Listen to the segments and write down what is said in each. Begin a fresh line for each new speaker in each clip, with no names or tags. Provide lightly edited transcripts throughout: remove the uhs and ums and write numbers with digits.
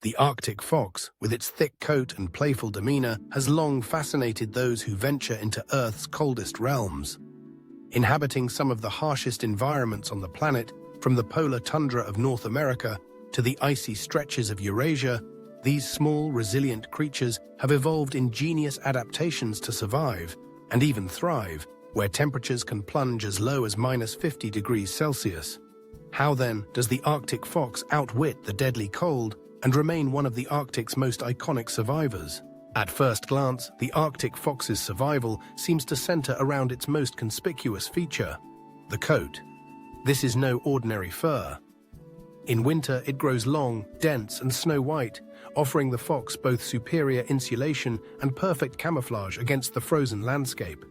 The Arctic fox, with its thick coat and playful demeanor, has long fascinated those who venture into Earth's coldest realms. Inhabiting some of the harshest environments on the planet, from the polar tundra of North America to the icy stretches of Eurasia, these small, resilient creatures have evolved ingenious adaptations to survive, and even thrive, where temperatures can plunge as low as -50 degrees Celsius. How then does the Arctic fox outwit the deadly cold and remain one of the Arctic's most iconic survivors? At first glance, the Arctic fox's survival seems to center around its most conspicuous feature, the coat. This is no ordinary fur. In winter, it grows long, dense, and snow-white, offering the fox both superior insulation and perfect camouflage against the frozen landscape.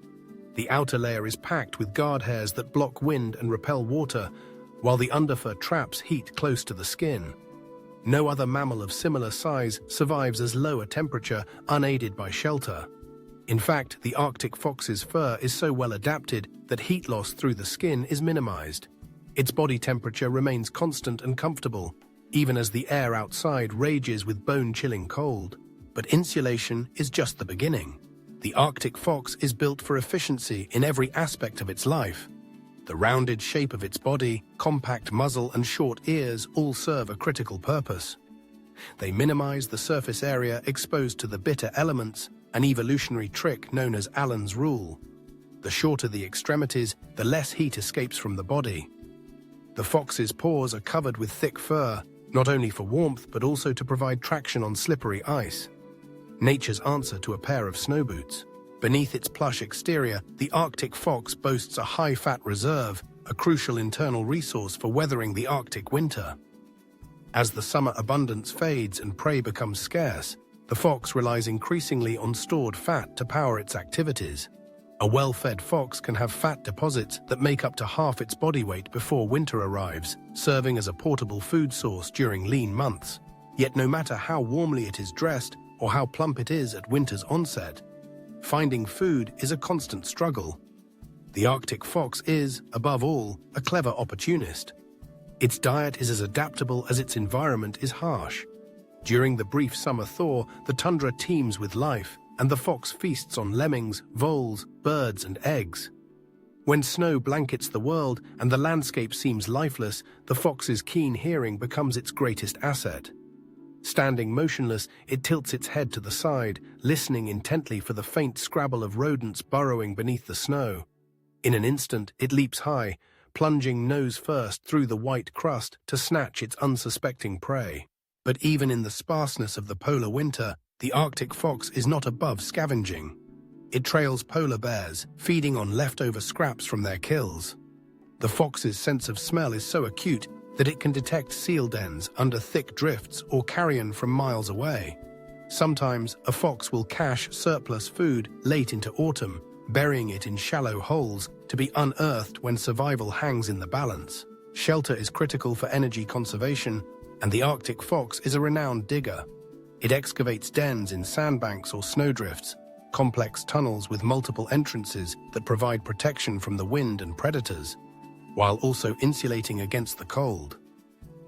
The outer layer is packed with guard hairs that block wind and repel water, while the underfur traps heat close to the skin. No other mammal of similar size survives as low a temperature, unaided by shelter. In fact, the Arctic fox's fur is so well adapted that heat loss through the skin is minimized. Its body temperature remains constant and comfortable, even as the air outside rages with bone-chilling cold. But insulation is just the beginning. The Arctic fox is built for efficiency in every aspect of its life. The rounded shape of its body, compact muzzle, and short ears all serve a critical purpose. They minimize the surface area exposed to the bitter elements, an evolutionary trick known as Allen's rule. The shorter the extremities, the less heat escapes from the body. The fox's paws are covered with thick fur, not only for warmth but also to provide traction on slippery ice. Nature's answer to a pair of snow boots. Beneath its plush exterior, the Arctic fox boasts a high-fat reserve, a crucial internal resource for weathering the Arctic winter. As the summer abundance fades and prey becomes scarce, the fox relies increasingly on stored fat to power its activities. A well-fed fox can have fat deposits that make up to half its body weight before winter arrives, serving as a portable food source during lean months. Yet no matter how warmly it is dressed or how plump it is at winter's onset, finding food is a constant struggle. The Arctic fox is, above all, a clever opportunist. Its diet is as adaptable as its environment is harsh. During the brief summer thaw, the tundra teems with life, and the fox feasts on lemmings, voles, birds, and eggs. When snow blankets the world and the landscape seems lifeless, the fox's keen hearing becomes its greatest asset. Standing motionless, it tilts its head to the side, listening intently for the faint scrabble of rodents burrowing beneath the snow. In an instant, it leaps high, plunging nose first through the white crust to snatch its unsuspecting prey. But even in the sparseness of the polar winter, the Arctic fox is not above scavenging. It trails polar bears, feeding on leftover scraps from their kills. The fox's sense of smell is so acute that it can detect seal dens under thick drifts or carrion from miles away. Sometimes, a fox will cache surplus food late into autumn, burying it in shallow holes to be unearthed when survival hangs in the balance. Shelter is critical for energy conservation, and the Arctic fox is a renowned digger. It excavates dens in sandbanks or snowdrifts, complex tunnels with multiple entrances that provide protection from the wind and predators, while also insulating against the cold.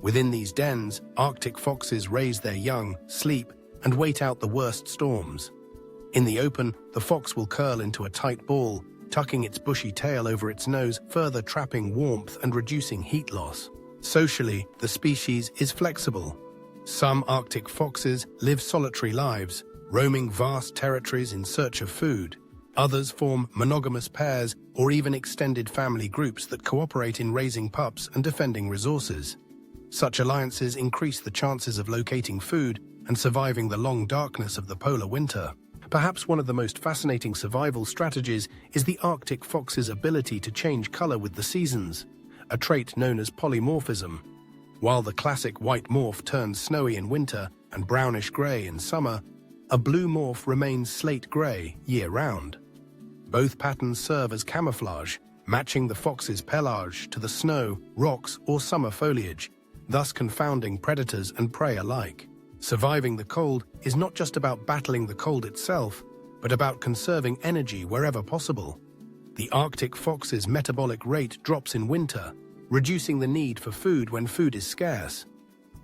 Within these dens, Arctic foxes raise their young, sleep, and wait out the worst storms. In the open, the fox will curl into a tight ball, tucking its bushy tail over its nose, further trapping warmth and reducing heat loss. Socially, the species is flexible. Some Arctic foxes live solitary lives, roaming vast territories in search of food. Others form monogamous pairs or even extended family groups that cooperate in raising pups and defending resources. Such alliances increase the chances of locating food and surviving the long darkness of the polar winter. Perhaps one of the most fascinating survival strategies is the Arctic fox's ability to change color with the seasons, a trait known as polymorphism. While the classic white morph turns snowy in winter and brownish-gray in summer, a blue morph remains slate-gray year-round. Both patterns serve as camouflage, matching the fox's pelage to the snow, rocks, or summer foliage, thus confounding predators and prey alike. Surviving the cold is not just about battling the cold itself, but about conserving energy wherever possible. The Arctic fox's metabolic rate drops in winter, reducing the need for food when food is scarce.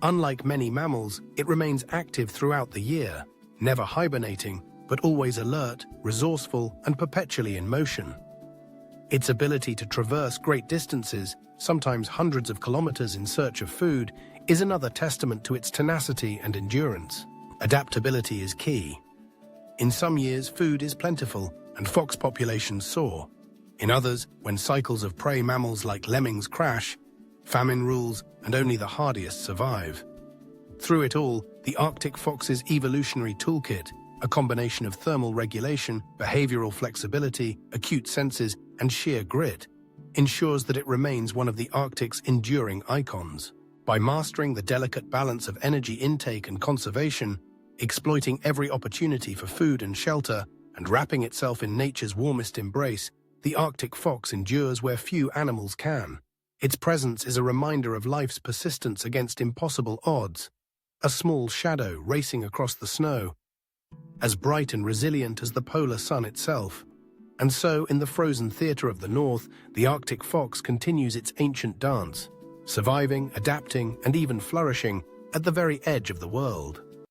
Unlike many mammals, it remains active throughout the year, never hibernating, but always alert, resourceful, and perpetually in motion. Its ability to traverse great distances, sometimes hundreds of kilometers in search of food, is another testament to its tenacity and endurance. Adaptability is key. In some years, food is plentiful and fox populations soar. In others, when cycles of prey mammals like lemmings crash, famine rules and only the hardiest survive. Through it all, the Arctic fox's evolutionary toolkit, a combination of thermal regulation, behavioral flexibility, acute senses, and sheer grit, ensures that it remains one of the Arctic's enduring icons. By mastering the delicate balance of energy intake and conservation, exploiting every opportunity for food and shelter, and wrapping itself in nature's warmest embrace, the Arctic fox endures where few animals can. Its presence is a reminder of life's persistence against impossible odds, a small shadow racing across the snow, as bright and resilient as the polar sun itself. And so, in the frozen theater of the North, the Arctic fox continues its ancient dance, surviving, adapting, and even flourishing at the very edge of the world.